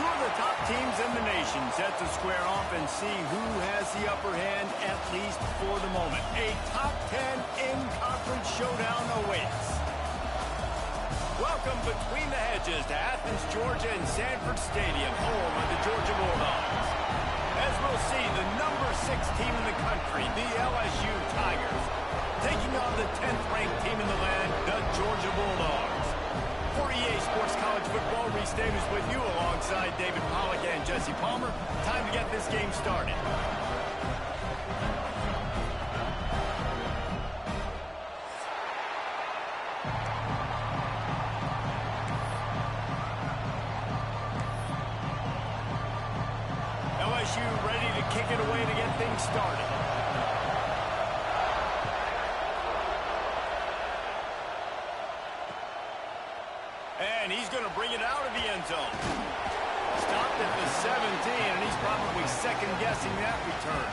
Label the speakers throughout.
Speaker 1: Two of the top teams in the nation set to square off and see who has the upper hand, at least for the moment. A top 10 in-conference showdown awaits. Welcome between the hedges to Athens, Georgia and Sanford Stadium, home of the Georgia Bulldogs. As we'll see, the number 6 team in the country, the LSU Tigers, taking on the 10th-ranked team in the land, the Georgia Bulldogs. For EA Sports College Football, Reese Davis with you alongside David Pollack and Jesse Palmer. Time to get this game started. LSU ready to kick it away to get things started. And he's going to bring it out of the end zone. Stopped at the 17, and he's probably second-guessing that return.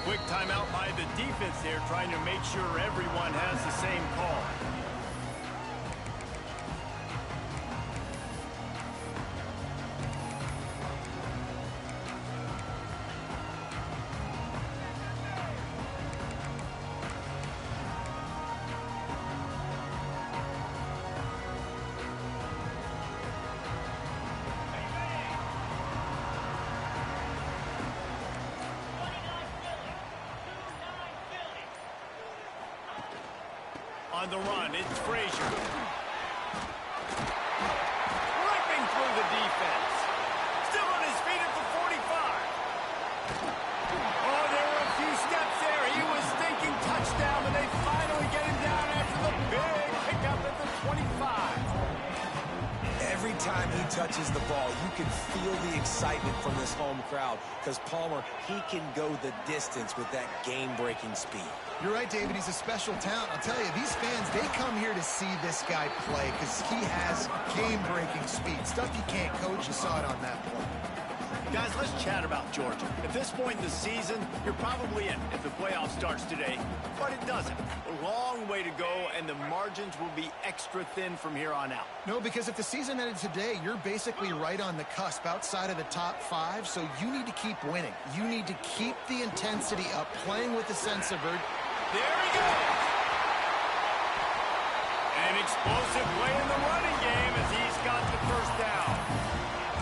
Speaker 1: Quick timeout by the defense there, trying to make sure everyone has the same call. On the run, it's Frazier. Ripping through the defense. Still on his feet at the 45. Oh, there were a few steps there. He was thinking touchdown, but they finally get him down after the big pickup at the 25.
Speaker 2: Every time he touches the ball, you can feel the excitement from this home crowd because Palmer, he can go the distance with that game-breaking speed.
Speaker 3: You're right, David. He's a special talent. I'll tell you, these fans, they come here to see this guy play because he has game-breaking speed. Stuff you can't coach. You saw it on that play.
Speaker 1: Guys, let's chat about Georgia. At this point in the season, you're probably in if the playoff starts today, but it doesn't. A long way to go, and the margins will be extra thin from here on out.
Speaker 3: No, because if the season ended today, you're basically right on the cusp outside of the top 5, so you need to keep winning. You need to keep the intensity up, playing with a sense of urgency.
Speaker 1: There he goes! An explosive play in the running game as he's got the first down.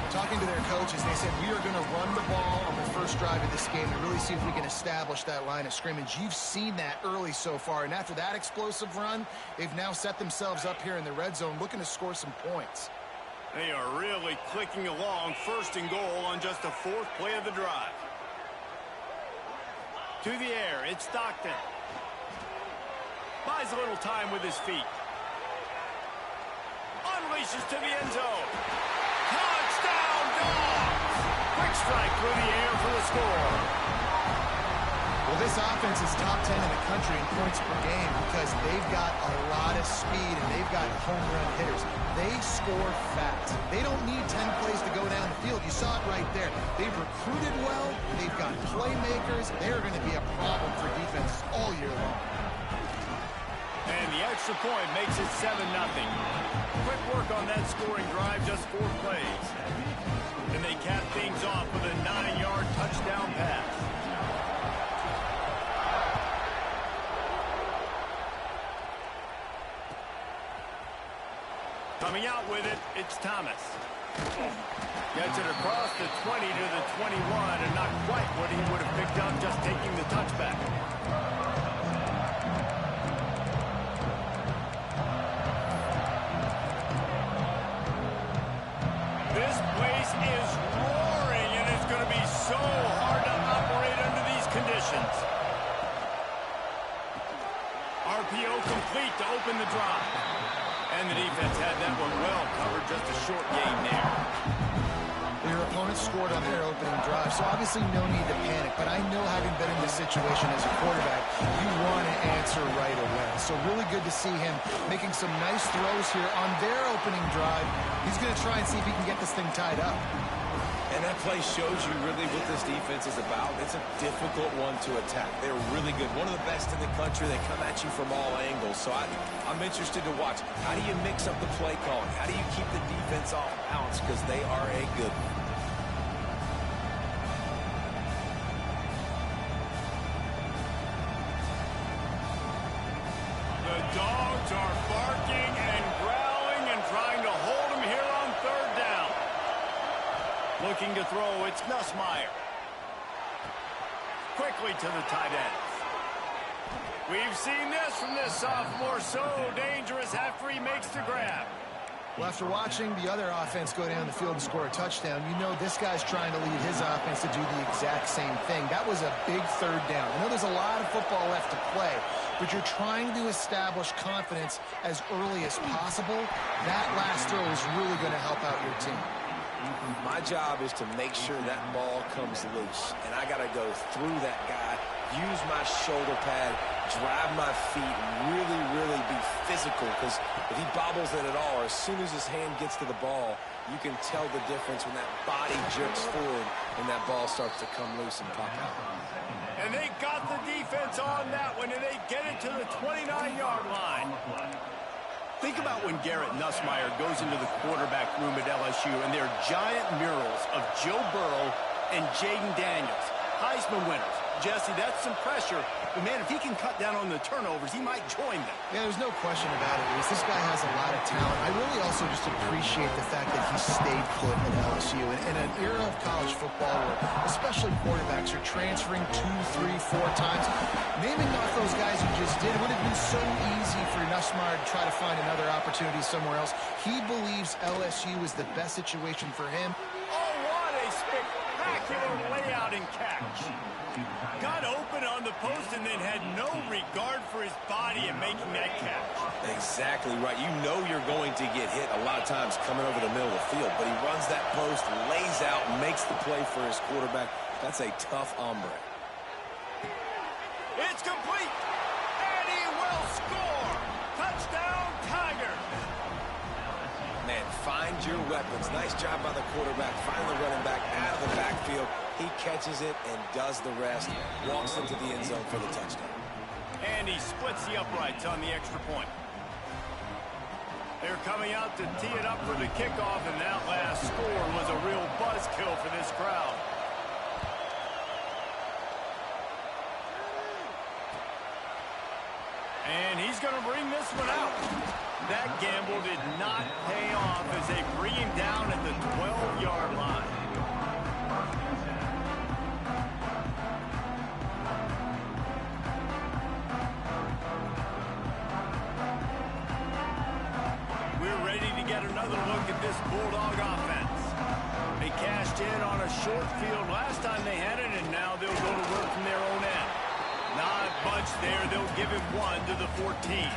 Speaker 3: Talking to their coaches, they said, we are going to run the ball on the first drive of this game to really see if we can establish that line of scrimmage. You've seen that early so far, and after that explosive run, they've now set themselves up here in the red zone looking to score some points.
Speaker 1: They are really clicking along, first and goal on just the 4th play of the drive. To the air, it's Stockton. Buys a little time with his feet. Unleashes to the end zone. Touchdown, Dogs! Quick strike through the air for the score.
Speaker 3: Well, this offense is top 10 in the country in points per game because they've got a lot of speed and they've got home run hitters. They score fast. They don't need 10 plays to go down the field. You saw it right there. They've recruited well. They've got playmakers. They're going to be a problem for defenses all year long.
Speaker 1: And the extra point makes it 7-0. Quick work on that scoring drive, just 4 plays. And they cap things off with a 9-yard touchdown pass. Coming out with it, it's Thomas. Gets it across the 20 to the 21, and not quite what he would have picked up just taking the touchback. This place is roaring, and it's going to be so hard to operate under these conditions. RPO complete to open the drive. And the defense had that one well covered, just a short gain there.
Speaker 3: Your opponent scored on their opening drive, so obviously no need to panic. But I know, having been in this situation as a quarterback, you want to answer right away. So really good to see him making some nice throws here on their opening drive. He's going to try and see if he can get this thing tied up.
Speaker 2: And that play shows you really what this defense is about. It's a difficult one to attack. They're really good. One of the best in the country. They come at you from all angles. So I'm interested to watch. How do you mix up the play calling? How do you keep the defense off balance? Because they are a good one.
Speaker 1: The dogs are barking and growling and trying to hold him here on 3rd down. Looking to throw, it's Nussmeier. Quickly to the tight ends. We've seen this from this sophomore, so dangerous after he makes the grab.
Speaker 3: Well, after watching the other offense go down the field and score a touchdown, you know this guy's trying to lead his offense to do the exact same thing. That was a big 3rd down. I know there's a lot of football left to play, but you're trying to establish confidence as early as possible. That last throw is really going to help out your team.
Speaker 2: My job is to make sure that ball comes loose, and I got to go through that guy, use my shoulder pad, drive my feet, really, really be physical, because if he bobbles it at all, or as soon as his hand gets to the ball, you can tell the difference when that body jerks forward and that ball starts to come loose and pop out.
Speaker 1: And they got the defense on that one, and they get it to the 29-yard line. Think about when Garrett Nussmeier goes into the quarterback room at LSU, and there are giant murals of Joe Burrow and Jaden Daniels, Heisman winners. Jesse, that's some pressure. But, man, if he can cut down on the turnovers, he might join them.
Speaker 3: Yeah, there's no question about it, Reese. This guy has a lot of talent. I really also just appreciate the fact that he stayed put at LSU. In an era of college football where especially quarterbacks are transferring 2, 3, 4 times, naming off those guys who just did, it would have been so easy for Nussmeier to try to find another opportunity somewhere else. He believes LSU is the best situation for him.
Speaker 1: Oh, what a spectacular layout and catch. Got open on the post and then had no regard for his body in making that catch.
Speaker 2: Exactly right. You know you're going to get hit a lot of times coming over the middle of the field, but he runs that post, lays out, and makes the play for his quarterback. That's a tough hombre.
Speaker 1: It's complete, and he will score. Touchdown, Tigers.
Speaker 2: Man, find your weapons. Nice job by the quarterback. Finally running back out of the backfield. He catches it and does the rest. Walks into the end zone for the touchdown.
Speaker 1: And he splits the uprights on the extra point. They're coming out to tee it up for the kickoff, and that last score was a real buzzkill for this crowd. And he's going to bring this one out. That gamble did not pay off as they bring him down at the 12-yard line. We're ready to get another look at this Bulldog offense. They cashed in on a short field last time they had it, and now they'll go to work from their own end. Not bunch there. They'll give him 1 to the 14.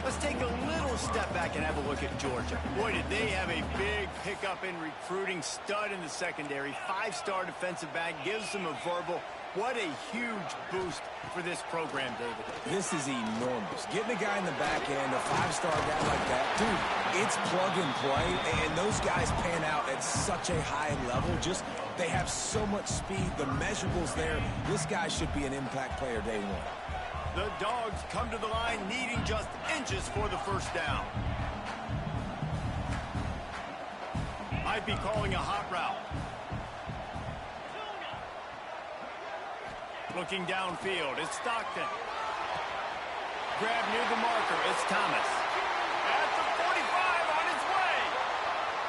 Speaker 1: Let's take a little step back and have a look at Georgia. Boy, did they have a big pickup in recruiting. Stud in the secondary. 5-star defensive back. Gives them a verbal. What a huge boost for this program, David.
Speaker 2: This is enormous. Getting a guy in the back end, a 5-star guy like that, dude, it's plug and play, and those guys pan out at such a high level. Just, they have so much speed. The measurables there. This guy should be an impact player day one.
Speaker 1: The Dogs come to the line needing just inches for the first down. Might be calling a hot route. Looking downfield, it's Stockton. Grab near the marker, it's Thomas. At the 45 on his way.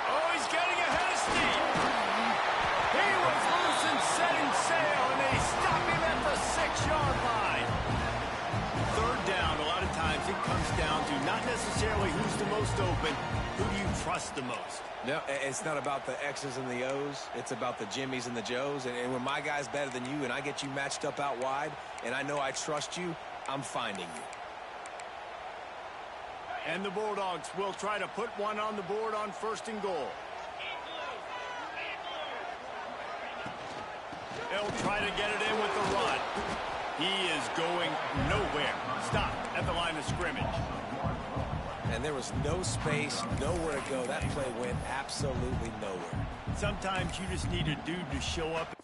Speaker 1: Oh, he's getting ahead of steam. He was loose and setting sail, and they stop him at the 6-yard line. Third down, a lot of times it comes down to not necessarily who's the most open, who do you trust the most?
Speaker 2: No, it's not about the X's and the O's. It's about the Jimmies and the Joes. And when my guy's better than you and I get you matched up out wide and I know I trust you, I'm finding you.
Speaker 1: And the Bulldogs will try to put one on the board on 1st and goal. They'll try to get it in with the run. He is going nowhere. Stop at the line of scrimmage.
Speaker 2: And there was no space, nowhere to go. That play went absolutely nowhere.
Speaker 1: Sometimes you just need a dude to show up.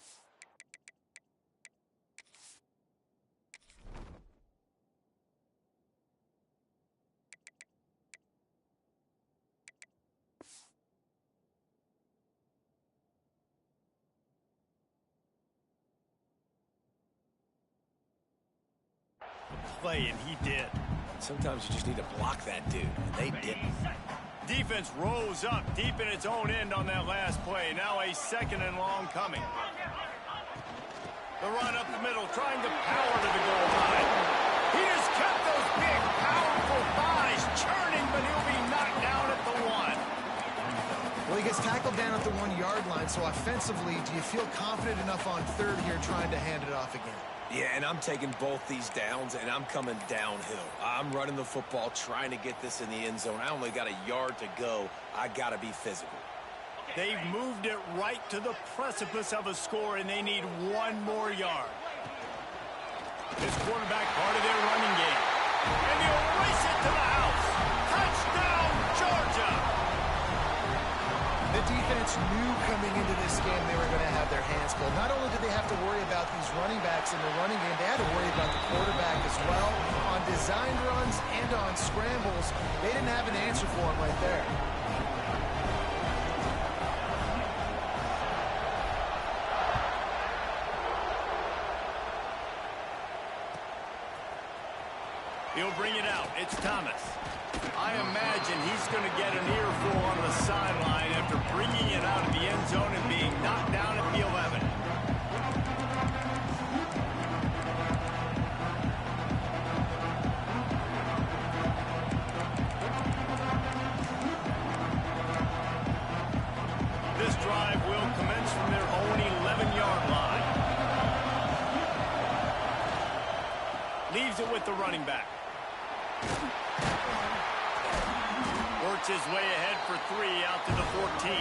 Speaker 1: Play, and he did.
Speaker 2: Sometimes you just need to block that dude, and they didn't.
Speaker 1: Defense rose up deep in its own end on that last play. Now a 2nd and long coming. The run up the middle, trying to power to the goal line. He just kept those big, powerful thighs churning, but he'll be knocked down at the 1.
Speaker 3: Well, he gets tackled down at the 1-yard line, so offensively, do you feel confident enough on 3rd here trying to hand it off again?
Speaker 2: Yeah, and I'm taking both these downs, and I'm coming downhill. I'm running the football, trying to get this in the end zone. I only got a yard to go. I got to be physical.
Speaker 1: They've moved it right to the precipice of a score, and they need 1 more yard. This quarterback part of their running game. And they'll race it to the house. Touchdown, Georgia!
Speaker 3: The defense knew coming into this game they were going to have their hands full. Not only did they have to worry about these running backs in the running game, they had to worry about the quarterback as well. On designed runs and on scrambles, they didn't have an answer for him right there.
Speaker 1: He'll bring it out. It's Thomas. I imagine he's going to get an earful on the sideline after bringing it out of the end zone and being knocked down at the 11. This drive will commence from their own 11-yard line. Leaves it with the running back. Works his way ahead for 3 out to the 14.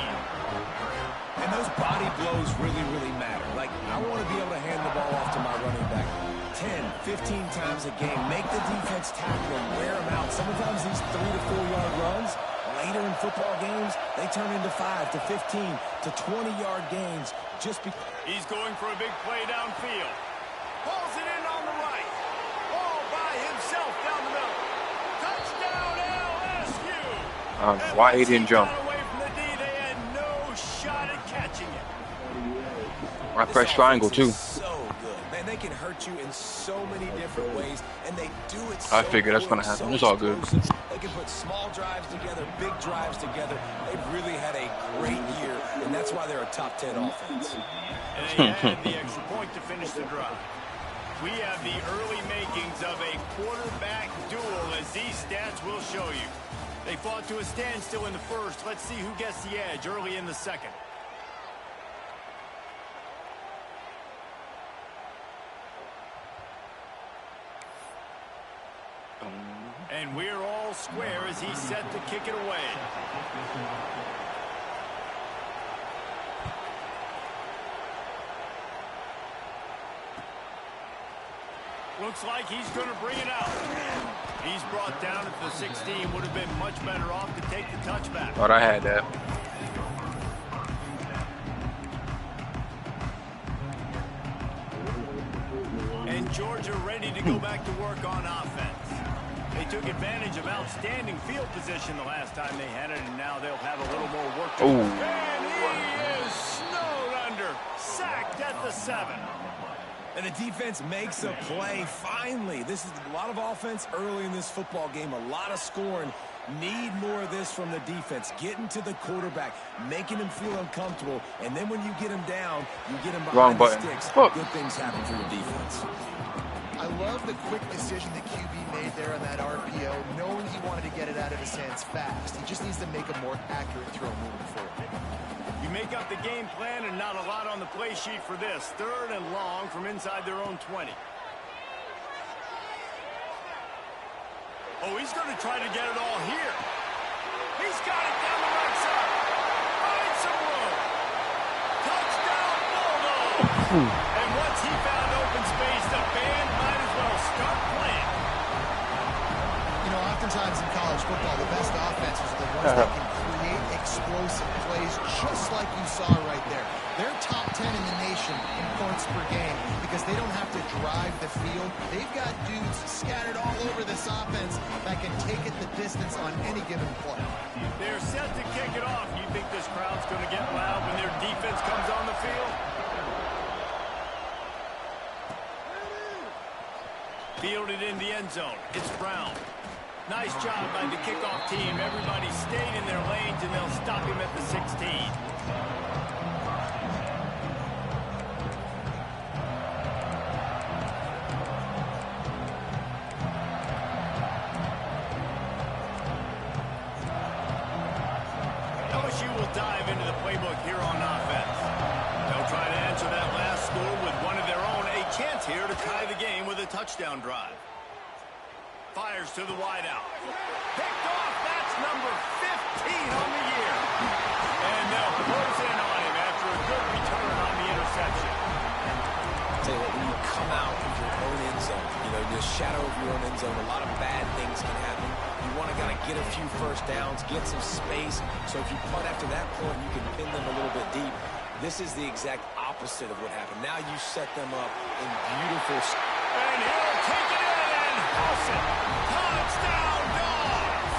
Speaker 2: And those body blows really, really matter. Like, I want to be able to hand the ball off to my running back 10, 15 times a game. Make the defense tackle them, wear them out. Sometimes these 3 to 4 yard runs, later in football games, they turn into 5 to 15 to 20-yard gains just because.
Speaker 1: He's going for a big play downfield. Pulls it in on the right. All by himself down the middle. Touchdown, LSU!
Speaker 4: Why he didn't jump?
Speaker 1: Away from the D, they had no shot at catching it.
Speaker 4: I press triangle too.
Speaker 2: So good, man. They can hurt you in so many different ways, and they do it. So
Speaker 4: I figured that's gonna happen. It's all good.
Speaker 2: They can put small drives together, big drives together. They've really had a great year, and that's why they're a top 10 offense.
Speaker 1: And they had the extra point to finish the drive. We have the early makings of a quarterback duel, as these stats will show you. They fought to a standstill in the first. Let's see who gets the edge early in the second. And we're all square as he's set to kick it away. Looks like he's going to bring it out. He's brought down at the 16. Would have been much better off to take the touchback.
Speaker 4: Thought I had that.
Speaker 1: And Georgia ready to go back to work on offense. They took advantage of outstanding field position the last time they had it, and now they'll have a little more work to do. And he is snowed under, sacked at the 7.
Speaker 2: And the defense makes a play, finally. This is a lot of offense early in this football game, a lot of scoring. Need more of this from the defense. Getting to the quarterback, making him feel uncomfortable, and then when you get him down, you get him behind the sticks. Good things happen for your defense.
Speaker 3: I love the quick decision the QB made there on that RPO, knowing he wanted to get it out of his hands fast. He just needs to make a more accurate throw moving forward.
Speaker 1: You make up the game plan and not a lot on the play sheet for this. 3rd and long from inside their own 20. Oh, he's going to try to get it all here. He's got it down the right side. Finds some room. Touchdown, Bulldogs. And once he found open space, the band might as well start playing.
Speaker 3: You know, oftentimes in college football, the best offenses are the ones that can create explosive plays, just like you saw right there. They're top 10 in the nation in points per game because they don't have to drive the field. They've got dudes scattered all over this offense that can take it the distance on any given play.
Speaker 1: They're set to kick it off. You think this crowd's going to get loud when their defense comes on the field? Fielded in the end zone. It's Brown. Nice job by the kickoff team. Everybody stayed in their lanes, and they'll stop him at the 16. LSU will dive into the playbook here on offense. They'll try to answer that last score with one of their own. A chance here to tie the game with a touchdown drive. Fires to the wideout. Picked off. That's number 15 on the year. And they'll close in on him after a good return on the interception.
Speaker 2: I'll tell you what, when you come out of your own end zone, you know, the shadow of your own end zone, a lot of bad things can happen. You want to kind of get a few first downs, get some space. So if you punt after that point, you can pin them a little bit deep. This is the exact opposite of what happened. Now you set them up in beautiful.
Speaker 1: And he'll take it in and house it. Touchdown, Dogs!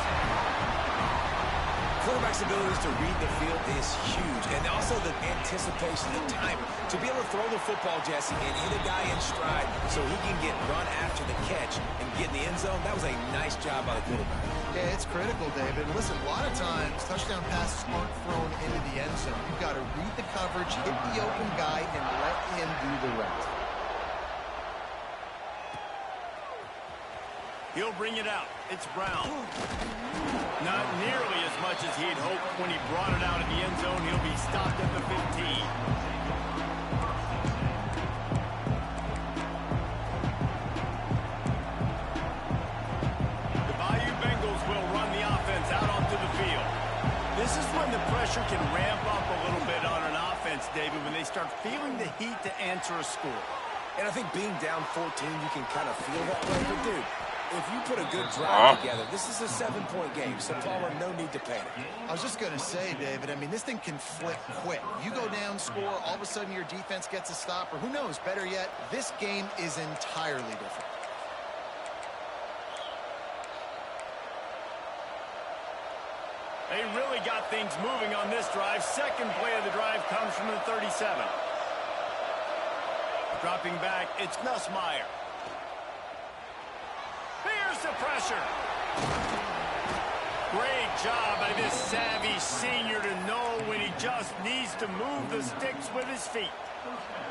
Speaker 2: Quarterback's abilities to read the field is huge. And also the anticipation, the time. To be able to throw the football, Jesse, and hit a guy in stride so he can get run after the catch and get in the end zone, that was a nice job by the quarterback.
Speaker 3: Yeah, it's critical, David. Listen, a lot of times, touchdown passes aren't thrown into the end zone. You've got to read the coverage, hit the open guy, and let him do the rest.
Speaker 1: He'll bring it out. It's Brown. Not nearly as much as he'd hoped when he brought it out in the end zone. He'll be stopped at the 15. The Bayou Bengals will run the offense out onto the field. This is when the pressure can ramp up a little bit on an offense, David, when they start feeling the heat to answer a score.
Speaker 2: And I think being down 14, you can kind of feel that way. But, dude, if you put a good drive together, this is a 7-point game, so Palmer, no need to panic.
Speaker 3: I was just going to say, David, I mean, this thing can flip quick. You go down, score, all of a sudden your defense gets a stop, or who knows, better yet, this game is entirely different.
Speaker 1: They really got things moving on this drive. Second play of the drive comes from the 37. Dropping back, it's Nussmeier. Here's the pressure. Great job by this savvy senior to know when he just needs to move the sticks with his feet.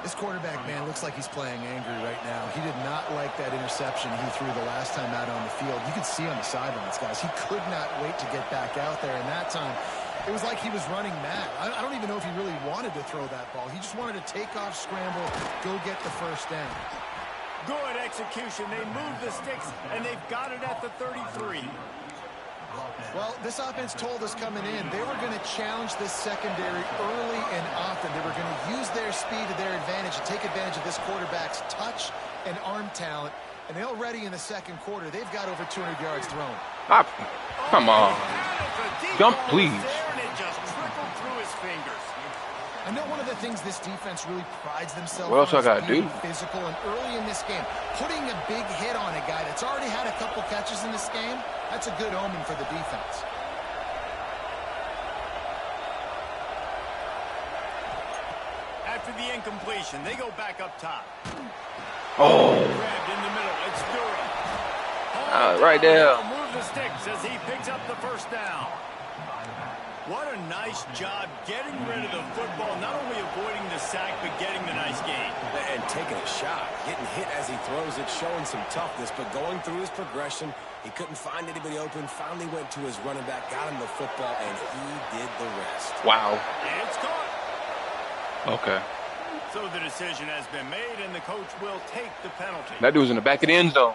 Speaker 3: This quarterback, man, looks like he's playing angry right now. He did not like that interception he threw the last time out on the field. You could see on the sidelines, guys. He could not wait to get back out there, and that time it was like he was running mad. I don't even know if he really wanted to throw that ball. He just wanted to take off, scramble, go get the first down.
Speaker 1: Good execution. They move the sticks, and they've got it at the 33.
Speaker 3: Well, this offense told us coming in they were going to challenge this secondary early and often. They were going to use their speed to their advantage and take advantage of this quarterback's touch and arm talent. And already in the second quarter, they've got over 200 yards thrown.
Speaker 4: Come on. Jump, please.
Speaker 1: And it just trickled through his fingers.
Speaker 3: I know one of the things this defense really prides themselves
Speaker 4: What else
Speaker 3: on
Speaker 4: I gotta
Speaker 3: is being
Speaker 4: do?
Speaker 3: physical, and early in this game, putting a big hit on a guy that's already had a couple catches in this game, that's a good omen for the defense.
Speaker 1: After the incompletion, they go back up top.
Speaker 4: Oh.
Speaker 1: Grabbed in the middle. It's Durham.
Speaker 4: Right there.
Speaker 1: Move the sticks as he picks up the first down. What a nice job getting rid of the football, not only avoiding the sack, but getting the nice gain.
Speaker 2: And taking a shot, getting hit as he throws it, showing some toughness, but going through his progression, he couldn't find anybody open, finally went to his running back, got him the football, and he did the rest.
Speaker 4: Wow.
Speaker 1: It's caught.
Speaker 4: Okay.
Speaker 1: So the decision has been made, and the coach will take the penalty.
Speaker 4: That dude's in the back of the end zone.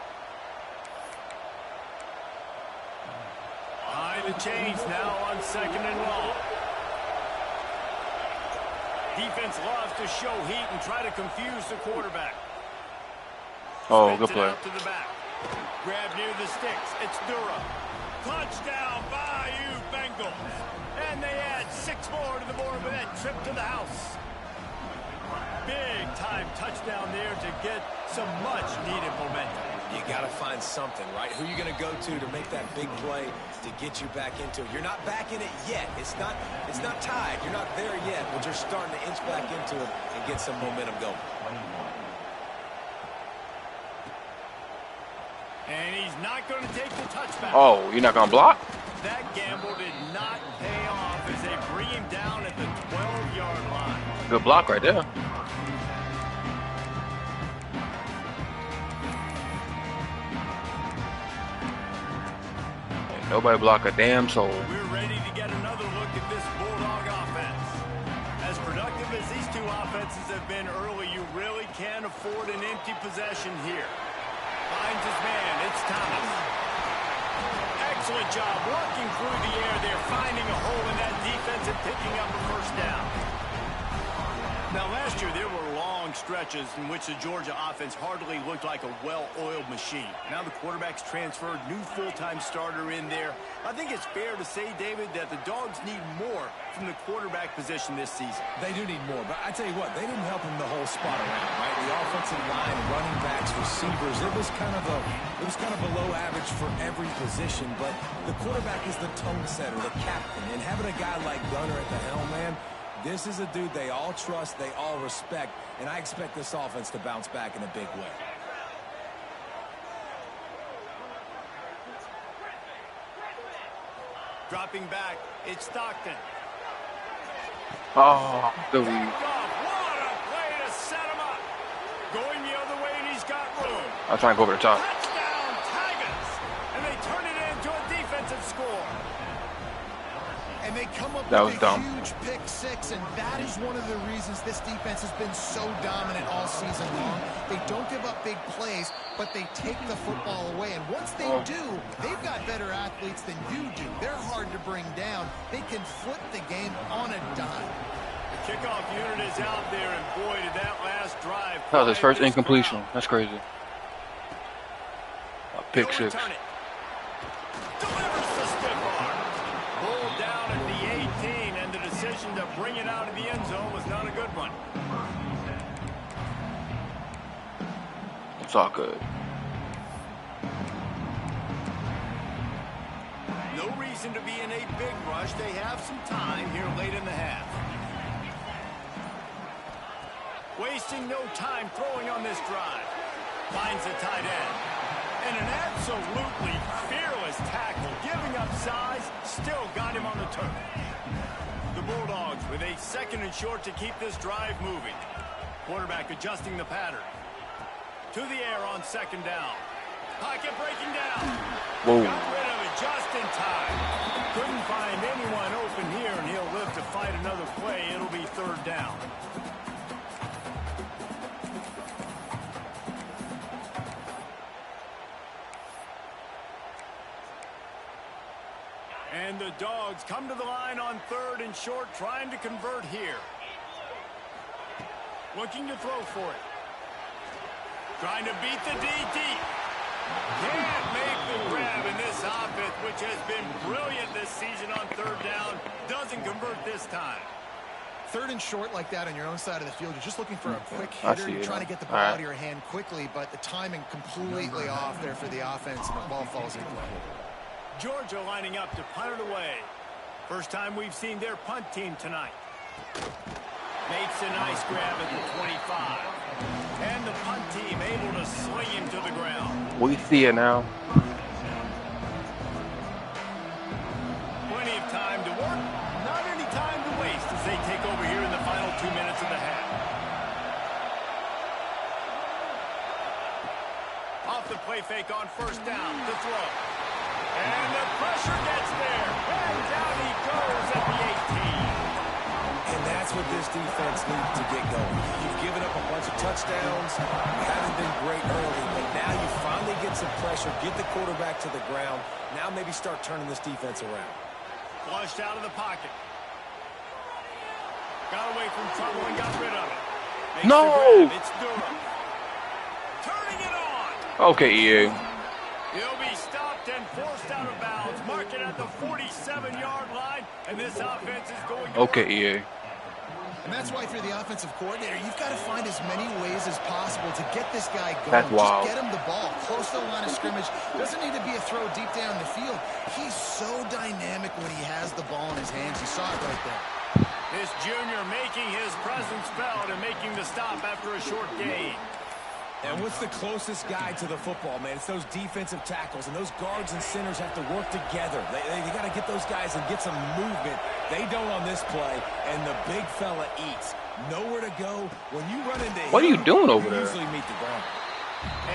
Speaker 1: Behind the chains now on 2nd and long. Defense loves to show heat and try to confuse the quarterback.
Speaker 4: Oh,
Speaker 1: Spins
Speaker 4: good
Speaker 1: it
Speaker 4: play.
Speaker 1: out to the back. Grab near the sticks. It's Durham. Touchdown, Bayou Bengals. And they add 6 more to the board with that trip to the house. Big time touchdown there to get some much needed momentum.
Speaker 2: You got to find something, right? Who are you going to go to make that big play to get you back into it? You're not back in it yet. It's not tied. You're not there yet, but you're starting to inch back into it and get some momentum going.
Speaker 1: And he's not going to take the touchback.
Speaker 4: Oh, you're not going to block?
Speaker 1: That gamble did not pay off as they bring him down at the 12-yard line.
Speaker 4: Good block right there. Ain't nobody block a damn soul.
Speaker 1: We're ready to get another look at this Bulldog offense. As productive as these two offenses have been early, you really can't afford an empty possession here. Finds his man. It's Thomas. Excellent job working through the air there, finding a hole in that defense and picking up a first down. Now, last year, there were long stretches in which the Georgia offense hardly looked like a well-oiled machine. Now the quarterback's transferred, new full-time starter in there. I think it's fair to say, David, that the Dogs need more from the quarterback position this season.
Speaker 2: They do need more, but I tell you what, they didn't help him the whole spot around, right? The offensive line, running backs, receivers, it was kind of below average for every position, but the quarterback is the tone setter, the captain, and having a guy like Gunner at the helm, man, this is a dude they all trust, they all respect, and I expect this offense to bounce back in a big way.
Speaker 1: Dropping back, it's Stockton.
Speaker 4: Oh, good
Speaker 1: What
Speaker 4: lead.
Speaker 1: a play to set him up. Going the other way, and he's got room.
Speaker 4: I'll try and go over the top.
Speaker 1: Touchdown, Tigers! And they turn it into a defensive score.
Speaker 3: And they come up
Speaker 4: That
Speaker 3: with
Speaker 4: was
Speaker 3: a
Speaker 4: dumb.
Speaker 3: huge pick six, and that is one of the reasons this defense has been so dominant all season long. They don't give up big plays, but they take the football away. And once they do, they've got better athletes than you do. They're hard to bring down. They can flip the game on a dime.
Speaker 1: The kickoff unit is out there, and boy, did that last drive.
Speaker 4: That was his first
Speaker 1: quiet this
Speaker 4: incompletion.
Speaker 1: crowd.
Speaker 4: That's crazy. A pick
Speaker 1: He'll
Speaker 4: six.
Speaker 1: return it. Delivers the stiff arm. Pulled down at the 18, and the decision to bring it out of the end zone was not a good one.
Speaker 4: It's all good.
Speaker 1: No reason to be in a big rush. They have some time here late in the half. Wasting no time throwing on this drive. Finds the tight end. And an absolutely fearless tackle. Giving up size, still got him on the turf. The Bulldogs with a 2nd and short to keep this drive moving. Quarterback adjusting the pattern. To the air on 2nd down. Pocket breaking down.
Speaker 4: Whoa.
Speaker 1: Got rid of it just in time. Couldn't find anyone open here, and he'll live to fight another play. It'll be 3rd down. Dogs come to the line on 3rd and short, trying to convert here. Looking to throw for it. Trying to beat the DT. Can't make the grab in this offense, which has been brilliant this season on 3rd down. Doesn't convert this time.
Speaker 3: 3rd and short like that on your own side of the field. You're just looking for a quick hitter. You're trying to get the ball out of your hand quickly, but the timing completely off there for the offense, and the ball falls incomplete.
Speaker 1: Georgia lining up to punt it away. First time we've seen their punt team tonight. Makes a nice grab at the 25. And the punt team able to sling him to the ground.
Speaker 4: We see it now.
Speaker 1: Plenty of time to work. Not any time to waste as they take over here in the final 2 minutes of the half. Off the play fake on 1st down to throw. And the pressure gets there. And down he goes at the 18.
Speaker 2: And that's what this defense needs to get going. You've given up a bunch of touchdowns. You haven't been great early, but now you finally get some pressure, get the quarterback to the ground. Now maybe start turning this defense around.
Speaker 1: Flushed out of the pocket. Got away from trouble and got rid of it. Makes
Speaker 4: No!
Speaker 1: the grab. It's Durham. Turning it on.
Speaker 4: Okay, EA.
Speaker 1: He'll be stopped and forced out of bounds. Mark it at the 47-yard line, and this offense is going to
Speaker 4: Okay, EA.
Speaker 3: And that's why, if you're the offensive coordinator, you've got to find as many ways as possible to get this guy going.
Speaker 4: That's wild.
Speaker 3: Just get him the ball close to the line of scrimmage. Doesn't need to be a throw deep down the field. He's so dynamic when he has the ball in his hands. You saw it right there.
Speaker 1: This junior making his presence felt and making the stop after a short gain.
Speaker 2: And what's the closest guy to the football, man? It's those defensive tackles, and those guards and centers have to work together. They got to get those guys and get some movement. They don't on this play, and the big fella eats. Nowhere to go. When you run into him,
Speaker 4: What are you doing over there?
Speaker 2: usually meet the ground.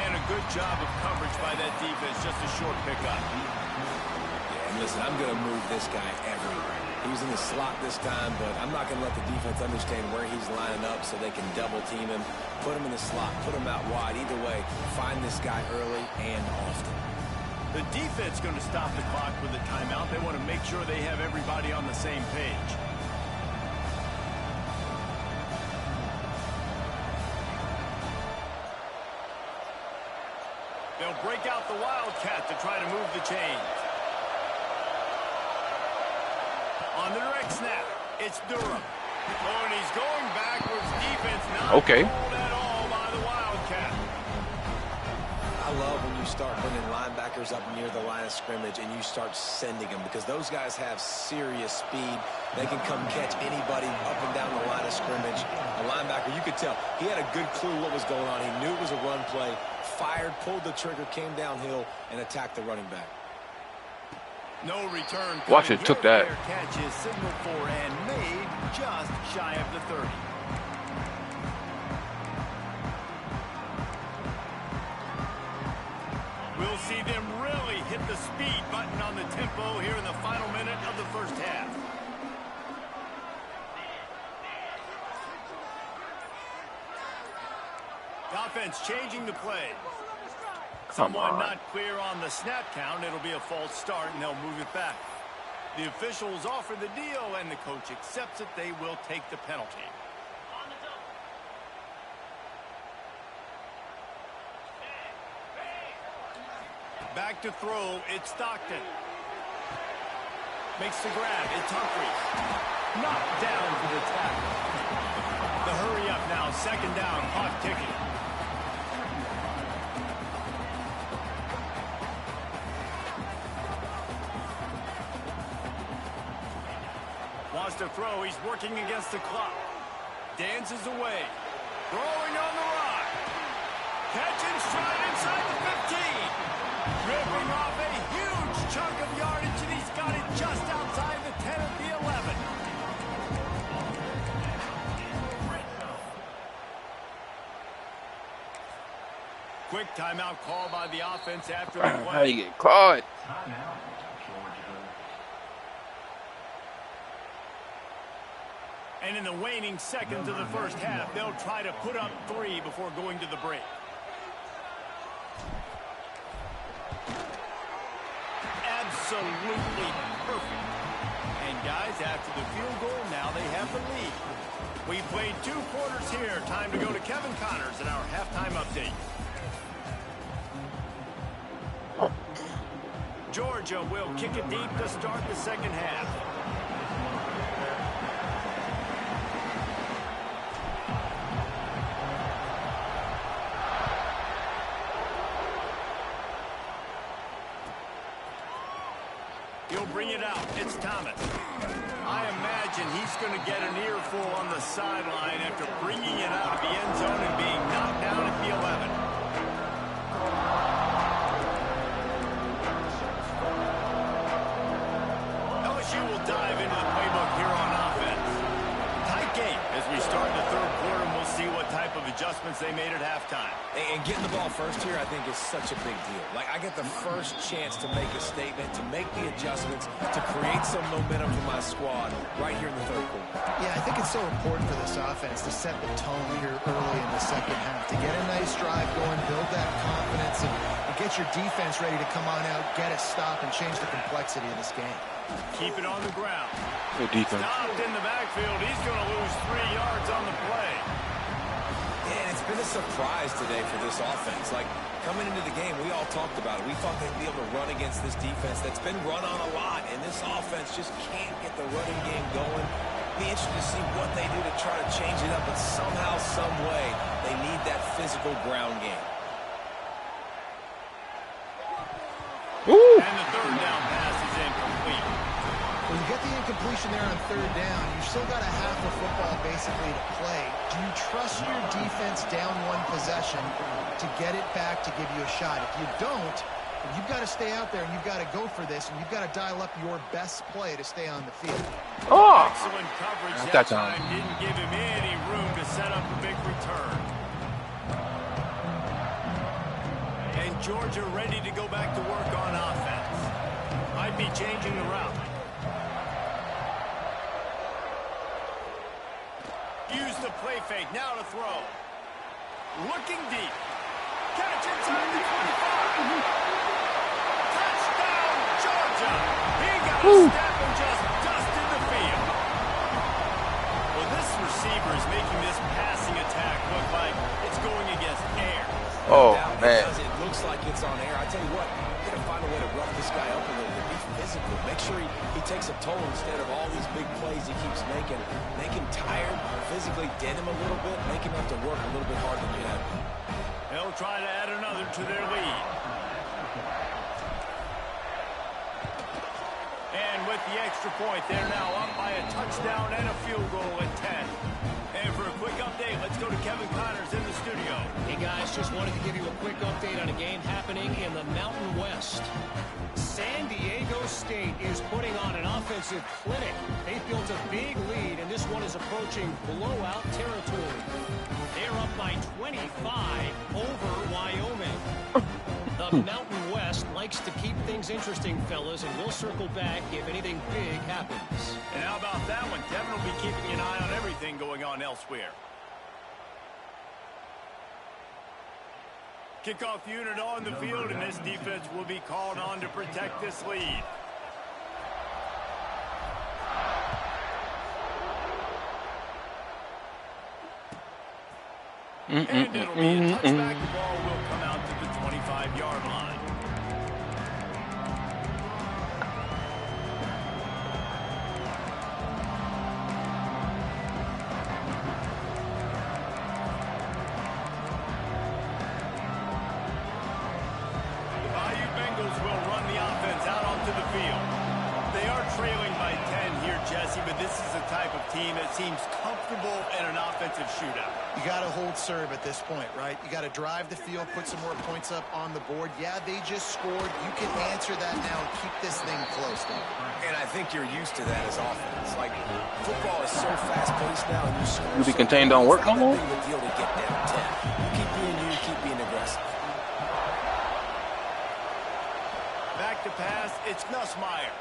Speaker 1: And a good job of coverage by that defense. Just a short pickup.
Speaker 2: Yeah, and listen, I'm going to move this guy everywhere. He was in the slot this time, but I'm not going to let the defense understand where he's lining up so they can double team him, put him in the slot, put him out wide. Either way, find this guy early and often.
Speaker 1: The defense going to stop the clock with a timeout. They want to make sure they have everybody on the same page. They'll break out the Wildcat to try to move the chains. On the direct snap, it's Durham. Oh, and he's going backwards. Defense not
Speaker 4: Okay.
Speaker 1: called at all by the Wildcat.
Speaker 2: I love when you start bringing linebackers up near the line of scrimmage and you start sending them, because those guys have serious speed. They can come catch anybody up and down the line of scrimmage. A linebacker, you could tell, he had a good clue what was going on. He knew it was a run play, fired, pulled the trigger, came downhill, and attacked the running back.
Speaker 1: No return.
Speaker 4: Washington took that.
Speaker 1: Catch is signaled for and made just shy of the 30. We'll see them really hit the speed button on the tempo here in the final minute of the first half. The offense changing the play. Someone not clear on the snap count. It'll be a false start, and they'll move it back. The officials offer the deal, and the coach accepts it. They will take the penalty. Back to throw. It's Stockton. Makes the grab. It's Humphries. Knocked down for the tackle. The hurry up now. 2nd down. Clock ticking. Wants to throw. He's working against the clock. Dances away. Throwing on the rock. Catch and stride inside the 15. Ripping off a huge chunk of yardage, and he's got it just outside the 10 at the 11. Quick timeout call by the offense after the play.
Speaker 4: How you get caught?
Speaker 1: And in the waning seconds of the first half, they'll try to put up 3 before going to the break. Absolutely perfect. guys. After the field goal, now they have the lead. We played 2 quarters here. Time to go to Kevin Connors in our halftime update. Georgia will kick it deep to start the second half. He'll bring it out. It's Thomas. I imagine he's going to get an earful on the sideline after bringing it out of the end zone and being knocked down at the 11. LSU will dive into the playbook here on offense. Tight game as we start the third quarter, and we'll see what type of adjustments they made at halftime.
Speaker 2: And getting the ball first here, I think, is such a big deal. Like, I get the first chance to make a statement, to make the adjustments, to create some momentum for my squad right here in the third quarter.
Speaker 3: Yeah, I think it's so important for this offense to set the tone here early in the second half, to get a nice drive going, build that confidence, and get your defense ready to come on out, get a stop, and change the complexity of this game.
Speaker 1: Keep it on the ground.
Speaker 4: Good defense.
Speaker 1: Stopped in the backfield. He's going to lose 3 yards on the play.
Speaker 2: And it's been a surprise today for this offense. Like, coming into the game, we all talked about it. We thought they'd be able to run against this defense that's been run on a lot, and this offense just can't get the running game going. Be interested to see what they do to try to change it up, but somehow, some way, they need that physical ground game.
Speaker 1: Ooh. And the third down pass is incomplete.
Speaker 3: When you get the incompletion there on third down, you've still got a half of football basically to play. Do you trust your defense down 1 possession to get it back to give you a shot? If you don't, you've got to stay out there and you've got to go for this, and you've got to dial up your best play to stay on the field.
Speaker 1: Oh! Excellent coverage that time. Didn't give him any room to set up a big return. And Georgia ready to go back to work on offense. Might be changing the route. Use the play fake. Now to throw. Looking deep. Catch inside the 25. Touchdown, Georgia. He got a step and just dusted the field. Well, this receiver is making this passing attack look like it's going against air.
Speaker 4: Oh, man.
Speaker 2: It looks like it's on air. I tell you what, you got to find a way to rough this guy up a little bit. Be physical. Make sure he takes a toll instead of all these big plays he keeps making. Make him tired, physically dent him a little bit, make him have to work a little bit harder than you have.
Speaker 1: They'll try to add another to their lead. And with the extra point, they're now up by a touchdown and a field goal at 10. And for a quick update, let's go to Kevin Connors in the studio.
Speaker 5: Hey guys, just wanted to give you a quick update on a game happening in the Mountain West. San Diego State is putting on an offensive clinic. They built a big lead, and this one is approaching blowout territory. They're up by 25 over Wyoming. The Mountain West likes to keep things interesting, fellas, and we'll circle back if anything big happens.
Speaker 1: And how about that one? Kevin will be keeping an eye on everything going on elsewhere. Kickoff unit on the field, and this defense will be called on to protect this lead. And it'll be a touchback. The ball will come out to the 25-yard line. But this is a type of team that seems comfortable in an offensive shootout.
Speaker 3: You got to hold serve at this point, right? You got to drive the field, put some more points up on the board. Yeah, they just scored. You can answer that now and keep this thing close.
Speaker 2: And I think you're used to that as offense. Like, football is so fast-paced now, and you score.
Speaker 4: You be contained on work no more?
Speaker 2: It's not that big of a deal to get down 10. You keep being you, keep being aggressive.
Speaker 1: Back to pass. It's Nussmeier.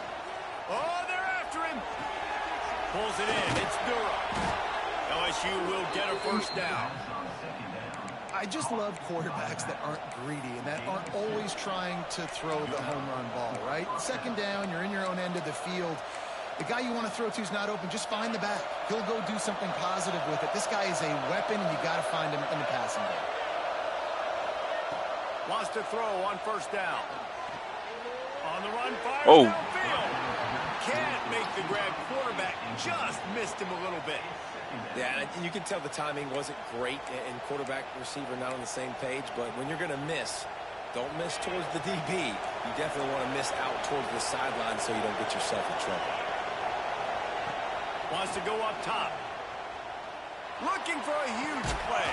Speaker 1: Oh, they're after him. Pulls it in. It's Durham. LSU will get a first down.
Speaker 3: I just love quarterbacks that aren't greedy and that aren't always trying to throw the home run ball, right? Second down, you're in your own end of the field. The guy you want to throw to is not open. Just find the back. He'll go do something positive with it. This guy is a weapon, and you got to find him in the passing game.
Speaker 1: Wants to throw on first down. On the run, fires
Speaker 4: Oh.
Speaker 1: downfield. Can't make the grab. Quarterback just missed him a little bit.
Speaker 2: Yeah, you can tell the timing wasn't great, and quarterback receiver not on the same page. But when you're going to miss, don't miss towards the DB. You definitely want to miss out towards the sideline so you don't get yourself in trouble.
Speaker 1: Wants to go up top. Looking for a huge play.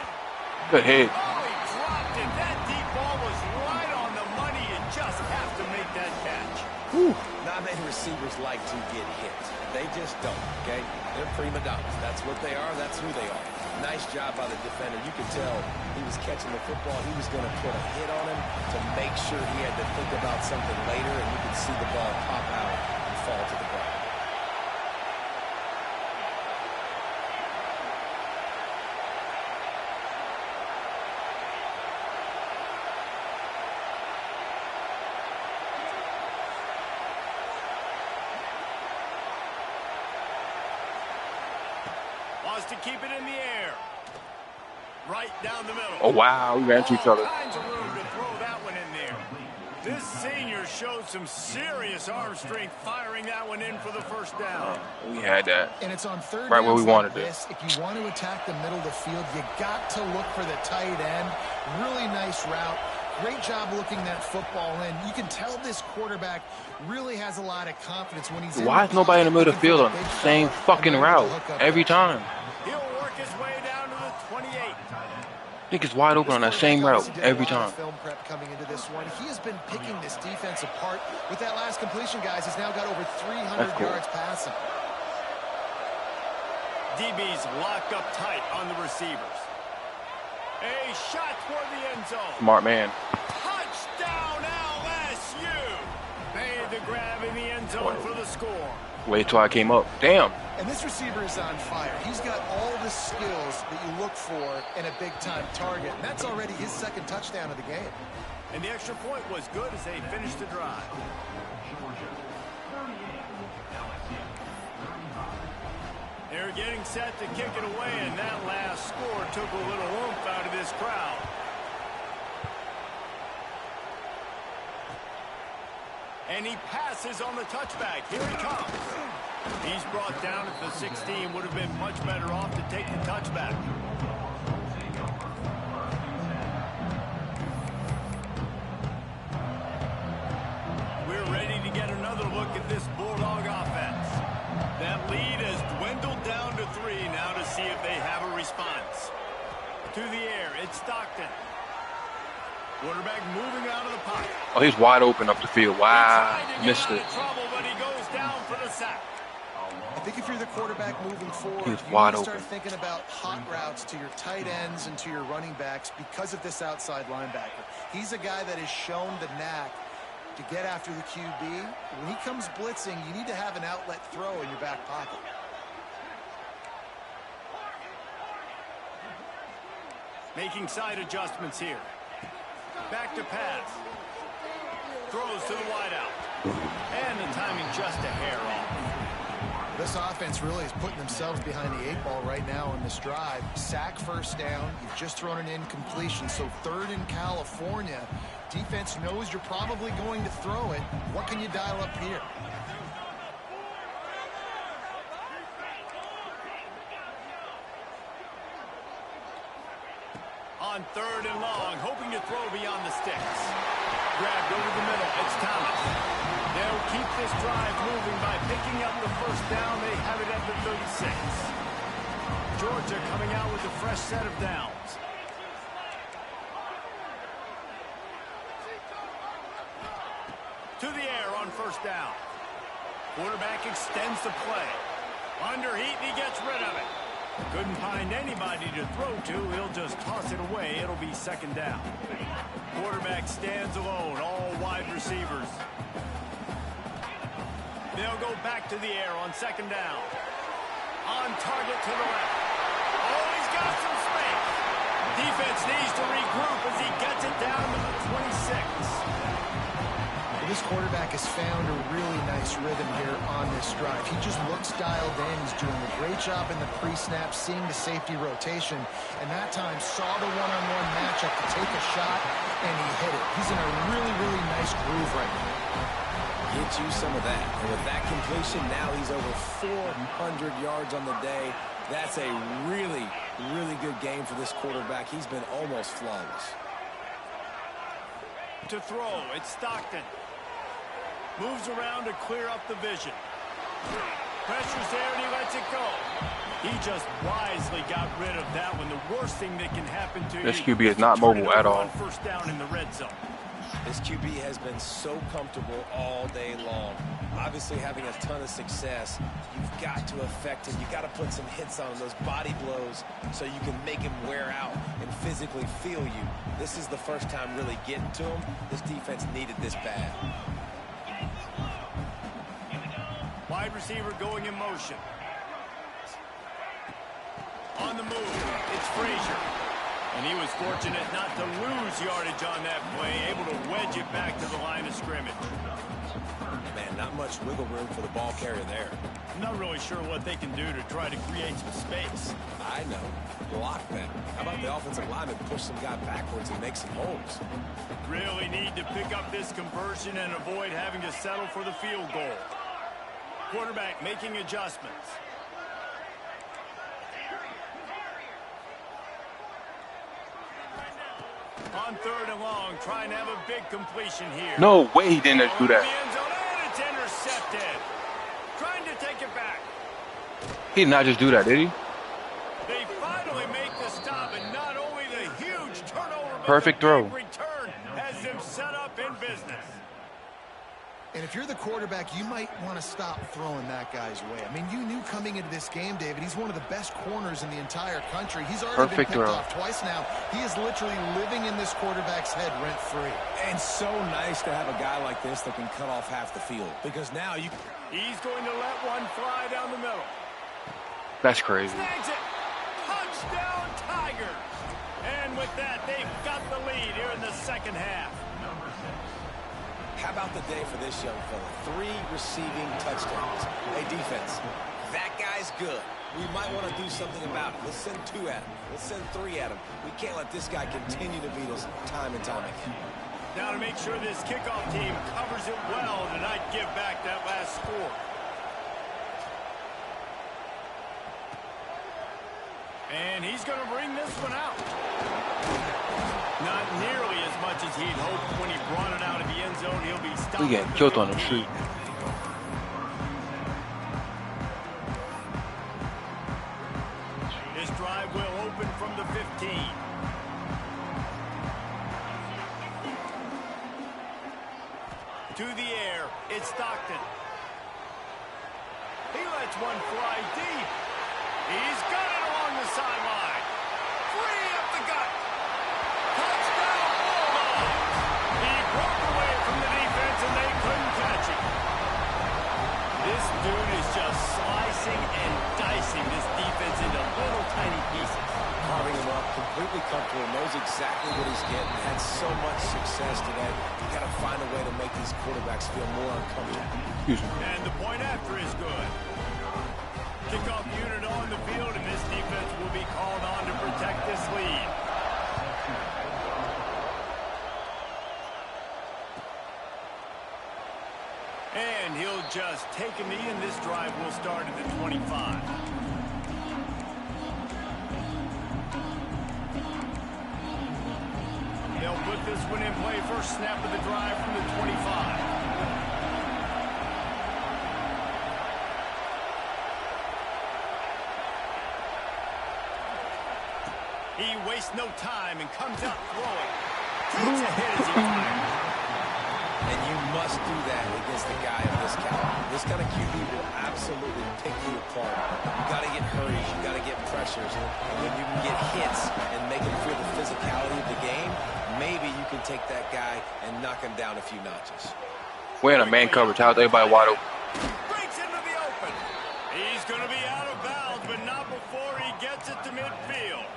Speaker 4: Good hit.
Speaker 1: Oh, he dropped it. That deep ball was right on the money. You just have to make that catch.
Speaker 4: Whew.
Speaker 2: Not many receivers like to get hit. They just don't, okay? They're prima donnas. That's what they are. That's who they are. Nice job by the defender. You could tell he was catching the football. He was going to put a hit on him to make sure he had to think about something later, and you could see the ball pop out and fall to the ground.
Speaker 1: Wants to keep it in the air. Right down the middle.
Speaker 4: Oh, wow. We ran into each other.
Speaker 1: All kinds of room to throw that one in there. This senior showed some serious arm strength firing that one in for the first down.
Speaker 4: We had that.
Speaker 3: And it's on third
Speaker 4: Right where we
Speaker 3: downs like
Speaker 4: wanted it.
Speaker 3: this. If you want to attack the middle of the field, you got to look for the tight end. Really nice route. Great job looking that football in. You can tell this quarterback really has a lot of confidence when he's in
Speaker 4: Why
Speaker 3: the
Speaker 4: is nobody in the middle of the field on
Speaker 3: pocket,
Speaker 4: the same
Speaker 3: looking for
Speaker 4: fucking
Speaker 3: the big
Speaker 4: route
Speaker 3: fella, and
Speaker 4: every time?
Speaker 1: He'll work his way down to the 28.
Speaker 4: I think it's wide open on that same route every time.
Speaker 3: Film prep coming into this one. He has been picking this defense apart. With that last completion, guys, he's now got over 300
Speaker 4: That's cool.
Speaker 3: yards passing.
Speaker 1: DB's locked up tight on the receivers. A shot toward the end zone.
Speaker 4: Smart man.
Speaker 1: Touchdown LSU. Made the grab in the end zone for the score.
Speaker 4: Wait till I came up. Damn.
Speaker 3: And this receiver is on fire. He's got all the skills that you look for in a big-time target. And that's already his second touchdown of the game.
Speaker 1: And the extra point was good as they finished the drive. They're getting set to kick it away, and that last score took a little oomph out of this crowd. And he passes on the touchback. Here he comes. He's brought down at the 16. Would have been much better off to take the touchback. We're ready to get another look at this Bulldog offense. That lead has dwindled down to 3 now to see if they have a response. To the air, it's Stockton. Quarterback moving out of the pocket.
Speaker 4: Oh, he's wide open up the field. Wow. Missed it.
Speaker 1: Trouble, but he goes down for the sack.
Speaker 3: I think if you're the quarterback moving forward,
Speaker 4: He was
Speaker 3: you
Speaker 4: wide
Speaker 3: need to start
Speaker 4: open.
Speaker 3: thinking about hot routes to your tight ends and to your running backs because of this outside linebacker. He's a guy that has shown the knack to get after the QB. When he comes blitzing, you need to have an outlet throw in your back pocket.
Speaker 1: Making side adjustments here. Back to pass. Throws to the wideout. And the timing just a hair off.
Speaker 3: This offense really is putting themselves behind the 8 ball right now in this drive. Sack first down. You've just thrown an incompletion. So third in California. Defense knows you're probably going to throw it. What can you dial up here?
Speaker 1: On third and long, hoping to throw beyond the sticks. Grabbed over the middle. It's Thomas. They'll keep this drive moving by picking up the first down. They have it at the 36. Georgia coming out with a fresh set of downs. To the air on first down. Quarterback extends the play. Under heat, and he gets rid of it. Couldn't find anybody to throw to. He'll just toss it away. It'll be second down. Quarterback stands alone. All wide receivers. They'll go back to the air on second down. On target to the left. Oh, he's got some space. Defense needs to regroup as he gets it down to the 26.
Speaker 3: this quarterback has found a really nice rhythm here on this drive. He just looks dialed in. He's doing a great job in the pre-snap, seeing the safety rotation, and that time saw the one-on-one matchup to take a shot, and he hit it. He's in a really, really nice groove right now.
Speaker 2: Get you some of that. And with that completion, now he's over 400 yards on the day. That's a really, really good game for this quarterback. He's been almost flawless.
Speaker 1: To throw, it's Stockton. Moves around to clear up the vision. Pressure's there and he lets it go. He just wisely got rid of that one. The worst thing that can happen to you.
Speaker 4: This QB is not mobile at all.
Speaker 1: First down in the red zone.
Speaker 2: This QB has been so comfortable all day long. Obviously having a ton of success. You've got to affect him. You've got to put some hits on him, those body blows, so you can make him wear out and physically feel you. This is the first time really getting to him. This defense needed this bad.
Speaker 1: Wide receiver going in motion. On the move, it's Frazier. And he was fortunate not to lose yardage on that play, able to wedge it back to the line of scrimmage.
Speaker 2: Man, not much wiggle room for the ball carrier there.
Speaker 1: I'm not really sure what they can do to try to create some space.
Speaker 2: I know. Block them. How about the offensive lineman push some guy backwards and make some holes?
Speaker 1: Really need to pick up this conversion and avoid having to settle for the field goal. Quarterback making adjustments. On third and long, trying to have a big completion here.
Speaker 4: No way he didn't do that.
Speaker 1: And it's intercepted. Trying to take it back.
Speaker 4: He did not just do that, did he?
Speaker 1: They finally make the stop, and not only the huge turnover, but
Speaker 4: perfect
Speaker 1: the
Speaker 4: throw.
Speaker 1: big return has them set up in business.
Speaker 3: And if you're the quarterback, you might want to stop throwing that guy's way. I mean, you knew coming into this game, David, he's one of the best corners in the entire country. He's already been picked off twice now. He is literally living in this quarterback's head rent-free.
Speaker 2: And so nice to have a guy like this that can cut off half the field. Because now you...
Speaker 1: He's going to let one fly down the middle.
Speaker 4: That's crazy.
Speaker 1: Snags it. Touchdown, Tigers. And with that, they've got the lead here in the second half.
Speaker 2: How about the day for this young fella? 3 receiving touchdowns. Hey, defense, that guy's good. We might want to do something about it. Let's send 2 at him. Let's send 3 at him. We can't let this guy continue to beat us time and time again.
Speaker 1: Now to make sure this kickoff team covers it well to not give back that last score. And he's going to bring this one out. Not nearly as much as he'd hoped when he brought it out of the end zone. He'll be stopped.
Speaker 4: We getting killed on the street.
Speaker 1: This drive will open from the 15. To the air, it's Stockton. He lets one fly deep. He's got it along the sideline. Free up the gut. Touchdown, Bulldogs. He broke away from the defense and they couldn't catch him. This dude is just slicing and dicing this defense into little tiny pieces.
Speaker 2: Carving him up, completely comfortable, knows exactly what he's getting, had so much success today. You got to find a way to make these quarterbacks feel more uncomfortable.
Speaker 1: And the point after is good. Kickoff unit on the field, and this defense will be called on to protect this lead. And he'll just take a knee, and this drive will start at the 25. They'll put this one in play first snap of the drive from the 25. He wastes no time and comes out throwing. Takes a hit as he fires.
Speaker 2: And you must do that against a guy of this caliber. This kind of QB will absolutely pick you apart. You got to get hurries. You got to get pressures. And when you can get hits and make him feel the physicality of the game, maybe you can take that guy and knock him down a few notches.
Speaker 4: We're in a man coverage. How's everybody wide open?
Speaker 1: Breaks into the open. He's going to be out of bounds, but not before he gets it to midfield.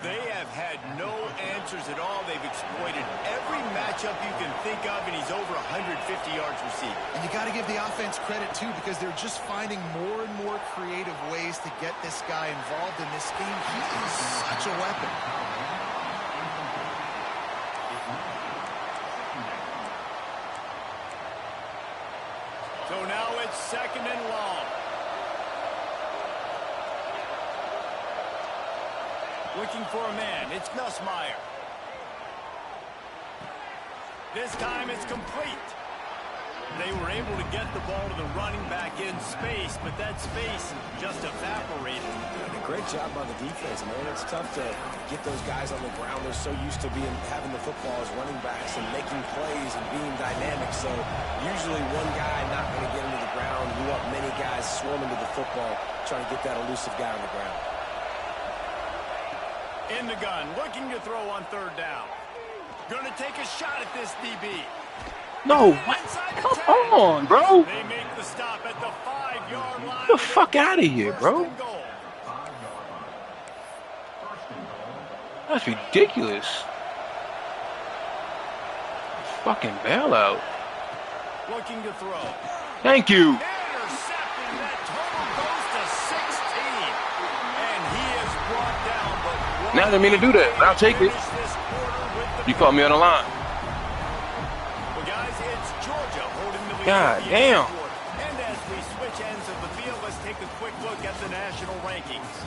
Speaker 1: They have had no answers matters at all. They've exploited every matchup you can think of, and he's over 150 yards receiving.
Speaker 3: And you got to give the offense credit, too, because they're just finding more and more creative ways to get this guy involved in this game. He is such a weapon.
Speaker 1: So now it's 2nd and long. Looking for a man. It's Nussmeier. This time it's complete. They were able to get the ball to the running back in space, but that space just evaporated.
Speaker 2: A great job by the defense, man. It's tough to get those guys on the ground. They're so used to having the football as running backs and making plays and being dynamic. So usually one guy not going to get into the ground. You want many guys swarming to the football, trying to get that elusive guy on the ground.
Speaker 1: In the gun, looking to throw on 3rd down. Going to take a shot at this DB.
Speaker 4: No, what? Come on, bro.
Speaker 1: They make the stop at the 5-yard line.
Speaker 4: Get the fuck out of here, bro. That's ridiculous. Fucking bailout.
Speaker 1: Looking to throw.
Speaker 4: Thank you.
Speaker 1: Intercepting. That total goes to 16. And he is brought down. But
Speaker 4: Now I didn't mean to do that, but I'll take it. You caught me on the line.
Speaker 1: Well, guys, it's Georgia holding the lead.
Speaker 4: God damn.
Speaker 1: And as we switch ends of the field, let's take a quick look at the national rankings.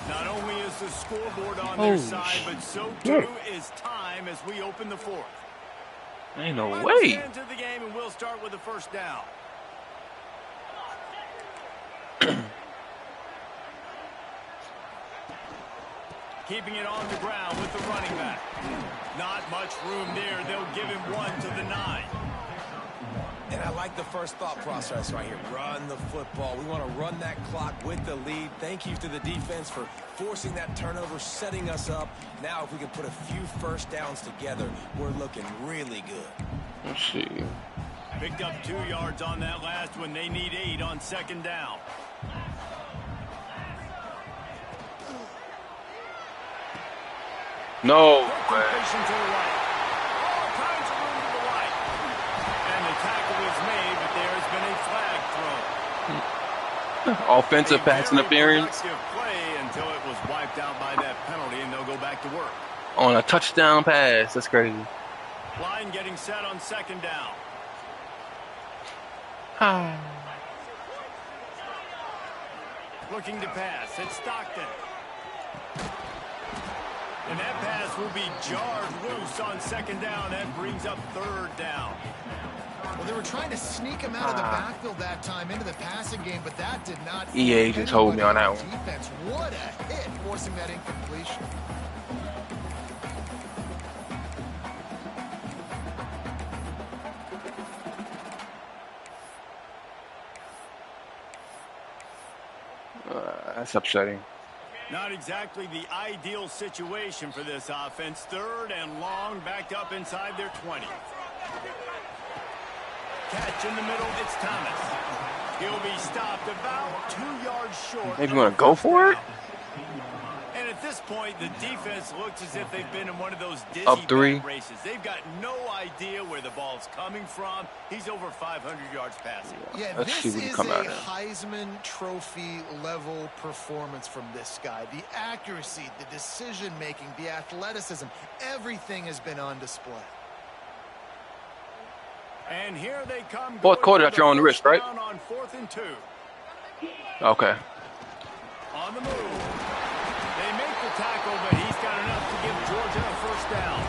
Speaker 1: Not only is the scoreboard on their side, but so too is time as we open the 4th.
Speaker 4: Ain't no way.
Speaker 1: Into the game, and we'll start with the 1st down. Keeping it on the ground with the running back. Not much room there. They'll give him 1 to the 9.
Speaker 2: And I like the first thought process right here. Run the football. We want to run that clock with the lead. Thank you to the defense for forcing that turnover, setting us up. Now if we can put a few first downs together, we're looking really good.
Speaker 4: Let's see.
Speaker 1: Picked up 2 yards on that last one. They need 8 on 2nd down.
Speaker 4: No way.
Speaker 1: Completion to the right. All kinds of room to the right. And the tackle is made, but there has been a flag thrown.
Speaker 4: Offensive pass interference.
Speaker 1: Play until it was wiped out by that penalty, and they'll go back to work.
Speaker 4: On a touchdown pass. That's crazy.
Speaker 1: Line getting set on 2nd down. Looking to pass. It's Stockton. And that pass will be jarred loose on 2nd down. That brings up 3rd down.
Speaker 3: Well, they were trying to sneak him out of the backfield that time into the passing game, but that did not.
Speaker 4: EA just hold me on that one.
Speaker 3: Defense, what a hit, forcing that incompletion.
Speaker 4: That's upsetting.
Speaker 1: Not exactly the ideal situation for this offense. 3rd and long, backed up inside their 20. Catch in the middle, it's Thomas. He'll be stopped about 2 yards short.
Speaker 4: Maybe you want to go for it?
Speaker 1: And at this point, the defense looks as if they've been in one of those dizzy
Speaker 4: Up 3
Speaker 1: races. They've got no idea where the ball's coming from. He's over 500 yards passing.
Speaker 3: Yeah,
Speaker 4: Let's see
Speaker 3: this
Speaker 4: what
Speaker 3: is
Speaker 4: come out
Speaker 3: a
Speaker 4: of.
Speaker 3: Heisman Trophy level performance from this guy. The accuracy, the decision-making, the athleticism, everything has been on display.
Speaker 1: And here they come.
Speaker 4: 4th quarter, that's your own risk, right?
Speaker 1: On 4th and 2.
Speaker 4: Okay.
Speaker 1: On the move. They make the tackle, but he's got enough to give Georgia a 1st down.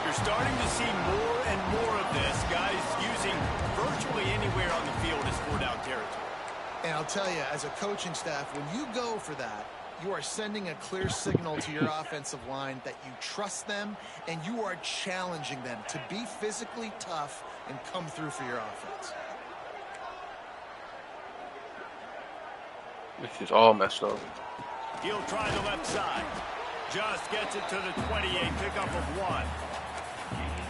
Speaker 1: You're starting to see more and more of this. Guys using virtually anywhere on the field as 4-down territory.
Speaker 3: And I'll tell you, as a coaching staff, when you go for that, you are sending a clear signal to your offensive line that you trust them and you are challenging them to be physically tough and come through for your offense.
Speaker 4: This is all messed up.
Speaker 1: He'll try the left side. Just gets it to the 28, pickup of 1.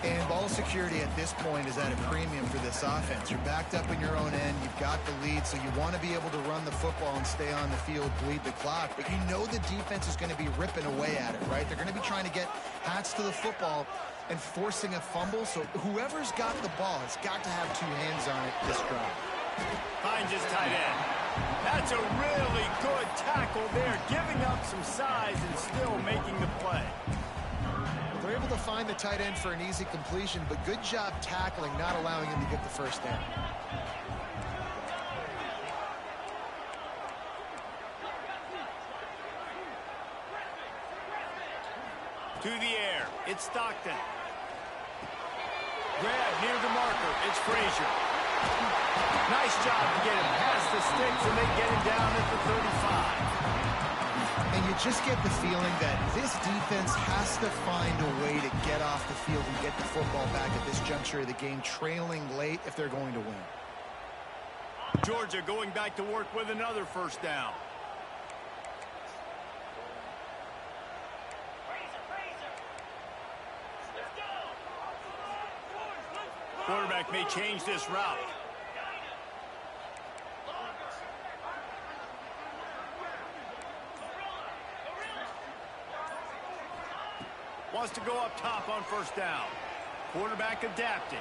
Speaker 3: And ball security at this point is at a premium for this offense. You're backed up in your own end. You've got the lead, so you want to be able to run the football and stay on the field, bleed the clock. But you know the defense is going to be ripping away at it, right? They're going to be trying to get hats to the football and forcing a fumble. So whoever's got the ball has got to have two hands on it this drive.
Speaker 1: Finds his tight end. That's a really good tackle there, giving up some size and still making the play.
Speaker 3: They're able to find the tight end for an easy completion, but good job tackling, not allowing him to get the first down.
Speaker 1: To the air, it's Stockton. Grab near the marker, it's Frazier. Nice job to get him past the sticks, and they get him down at the 35.
Speaker 3: And you just get the feeling that this defense has to find a way to get off the field and get the football back at this juncture of the game, trailing late if they're going to win.
Speaker 1: Georgia going back to work with another first down. Quarterback may change this route. Wants to go up top on first down. Quarterback adapted.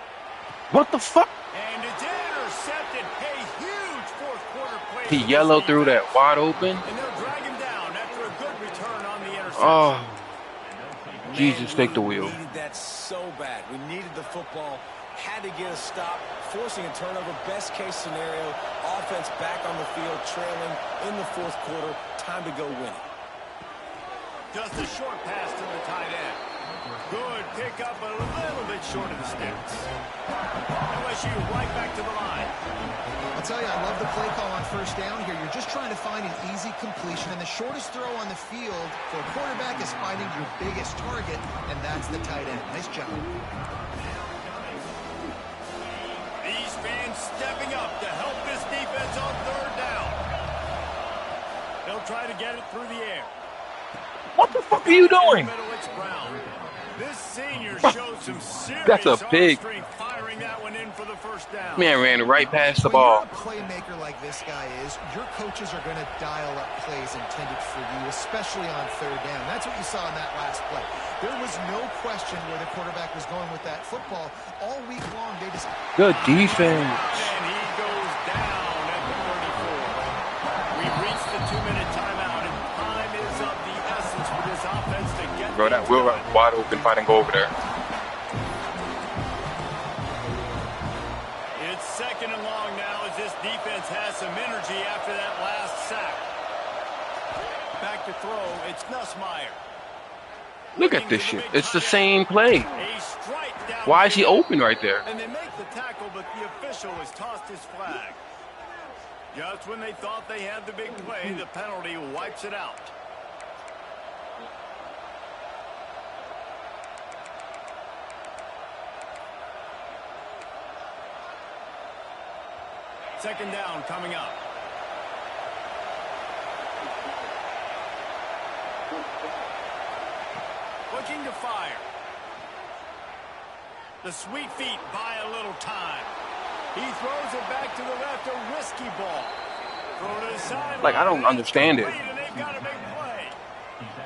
Speaker 4: What the fuck?
Speaker 1: And it's intercepted. A huge fourth quarter play.
Speaker 4: He yellowed through that wide open.
Speaker 1: And they'll drag him down after a good return on the interception.
Speaker 4: Oh, Jesus, take the wheel.
Speaker 2: We needed that so bad. We needed the football. Had to get a stop, forcing a turnover. Best case scenario. Offense back on the field, trailing in the fourth quarter. Time to go win it.
Speaker 1: Just a short pass to the tight end. Good pickup, but a little bit short of the sticks. LSU right back to the line.
Speaker 3: I'll tell you, I love the play call on first down here. You're just trying to find an easy completion, and the shortest throw on the field for a quarterback is finding your biggest target, and that's the tight end. Nice job.
Speaker 1: These fans stepping up to help this defense on third down. They'll try to get it through the air.
Speaker 4: What the fuck are you doing?
Speaker 1: This senior showed some serious
Speaker 4: That's a big
Speaker 1: strength firing that one in for the first down.
Speaker 4: man. Ran right past the
Speaker 3: When
Speaker 4: ball.
Speaker 3: you're a playmaker like this guy is, your coaches are going to dial up plays intended for you, especially on third down. That's what you saw in that last play. There was no question where the quarterback was going with that football. All week long, they just...
Speaker 4: Good defense.
Speaker 1: And he goes down at the 34. We've reached the 2-minute timeout, and time is of the essence for this offense to get
Speaker 4: Bro, that wheel wide open. If I didn't go over there.
Speaker 1: It's second and long now as this defense has some energy after that last sack. Back to throw, it's Nussmeier.
Speaker 4: Look at this shit. It's the same play. Why is he open right there?
Speaker 1: And they make the tackle, but the official has tossed his flag. Just when they thought they had the big play, the penalty wipes it out. Second down coming up. Looking to fire. The sweet feet buy a little time. He throws it back to the left, a risky ball. Throw to the side.
Speaker 4: Like, I don't understand it.
Speaker 1: And they've got a big play.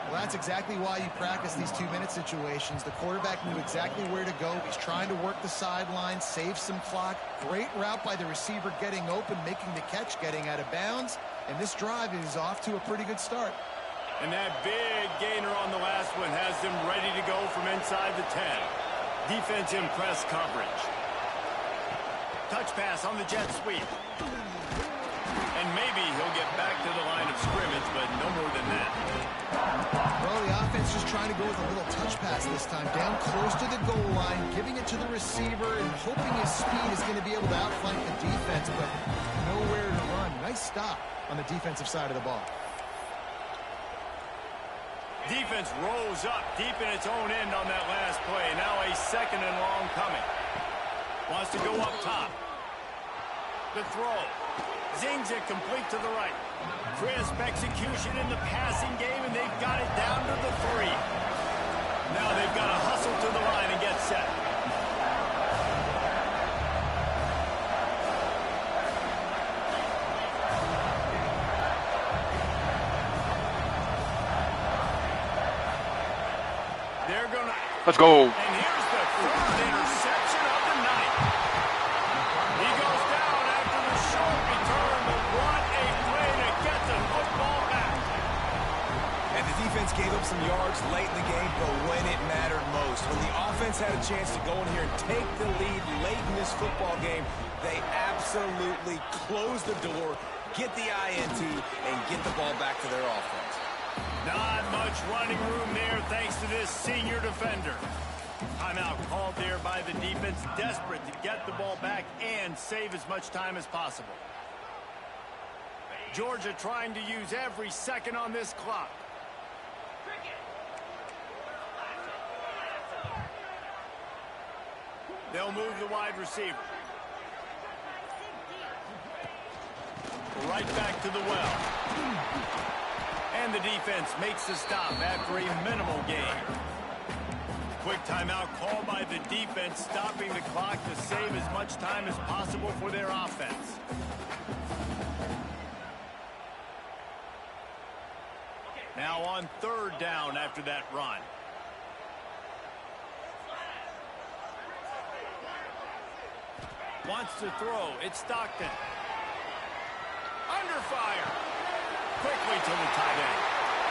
Speaker 3: Well, that's exactly why you practice these 2-minute situations. The quarterback knew exactly where to go. He's trying to work the sideline, save some clock. Great route by the receiver getting open, making the catch, getting out of bounds. And this drive is off to a pretty good start.
Speaker 1: And that big gainer on the last one has them ready to go from inside the 10. Defense in press coverage. Touch pass on the jet sweep. And maybe he'll get back to the line of scrimmage, but no more than that.
Speaker 3: Well, the offense just trying to go with a little touch pass this time. Down close to the goal line, giving it to the receiver and hoping his speed is going to be able to outflank the defense, but nowhere to run. Nice stop on the defensive side of the ball.
Speaker 1: Defense rolls up deep in its own end on that last play. Now a second and long coming. Wants to go up top. The throw. Zings it complete to the right. Crisp execution in the passing game, and they've got it down to the 3. Now they've got to hustle to the line and get set. They're going to...
Speaker 4: Let's go.
Speaker 1: And here's the third interception of the night. He goes down after the short return, but what a play to get the football back.
Speaker 2: And the defense gave up some yards late in the game, but when it mattered most, when the offense had a chance to go in here and take the lead late in this football game, they absolutely closed the door, get the INT, and get the ball back to their offense.
Speaker 1: Not much running room there thanks to this senior defender. Timeout called there by the defense, desperate to get the ball back and save as much time as possible. Georgia trying to use every second on this clock. They'll move the wide receiver. Right back to the well. And the defense makes the stop after a minimal gain. Quick timeout called by the defense, stopping the clock to save as much time as possible for their offense. Now on third down after that run. Wants to throw. It's Stockton. Under fire. Quickly to the tight end.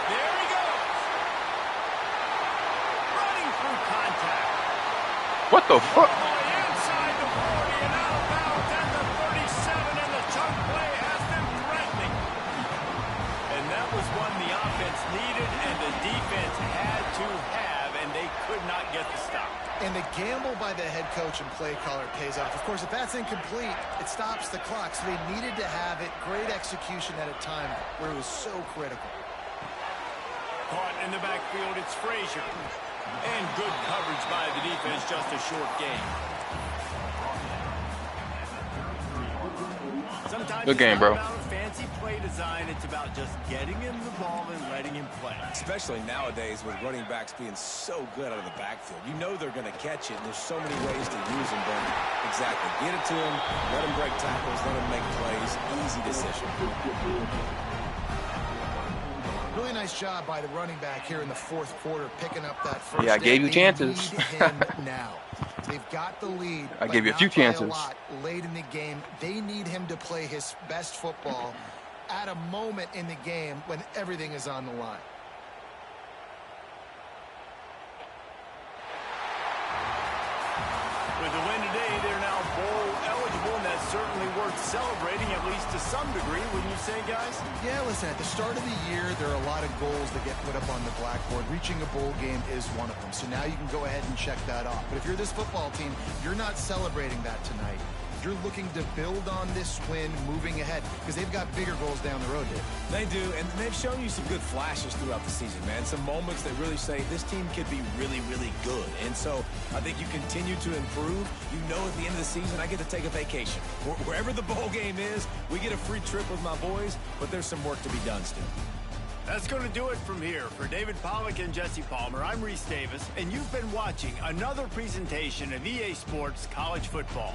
Speaker 1: There he goes. Running through contact.
Speaker 4: What the fuck?
Speaker 1: Inside the 40 and out of bounds at the 37, and the chunk play has them threatening. And that was one the offense needed and the defense had to have, and they could not get the stop.
Speaker 3: And the gamble by the head coach and play caller pays off. Of course, if that's incomplete, it stops the clock. So they needed to have it. Great execution at a time where it was so critical.
Speaker 1: Caught in the backfield, it's Frazier. And good coverage by the defense, just a short gain. Sometimes
Speaker 4: good game, bro.
Speaker 1: It's not about a fancy play design. It's about just getting him the ball and letting him play.
Speaker 2: Especially nowadays with running backs being so good out of the backfield. You know they're going to catch it, and there's so many ways to use them. But exactly, get it to them, let them break tackles, let them make plays. Easy decision.
Speaker 3: Really nice job by the running back here in the fourth quarter, picking up that first.
Speaker 4: Yeah, I gave you chances.
Speaker 3: They need him now. They've got the lead.
Speaker 4: I gave you a few chances.
Speaker 3: A lot late in the game. They need him to play his best football at a moment in the game when everything is on the line.
Speaker 1: With the win today, they're now bowl eligible, and that's certainly worth celebrating, at least to some degree, wouldn't you say, guys?
Speaker 3: Yeah, listen, at the start of the year, there are a lot of goals that get put up on the blackboard. Reaching a bowl game is one of them. So now you can go ahead and check that off. But if you're this football team, you're not celebrating that tonight. You're looking to build on this win moving ahead because they've got bigger goals down the road, Dave.
Speaker 2: They do, and they've shown you some good flashes throughout the season, man. Some moments that really say this team could be really, really good. And so I think you continue to improve. You know at the end of the season, I get to take a vacation. Wherever the bowl game is, we get a free trip with my boys, but there's some work to be done still.
Speaker 1: That's going to do it from here. For David Pollack and Jesse Palmer, I'm Reese Davis, and you've been watching another presentation of EA Sports College Football.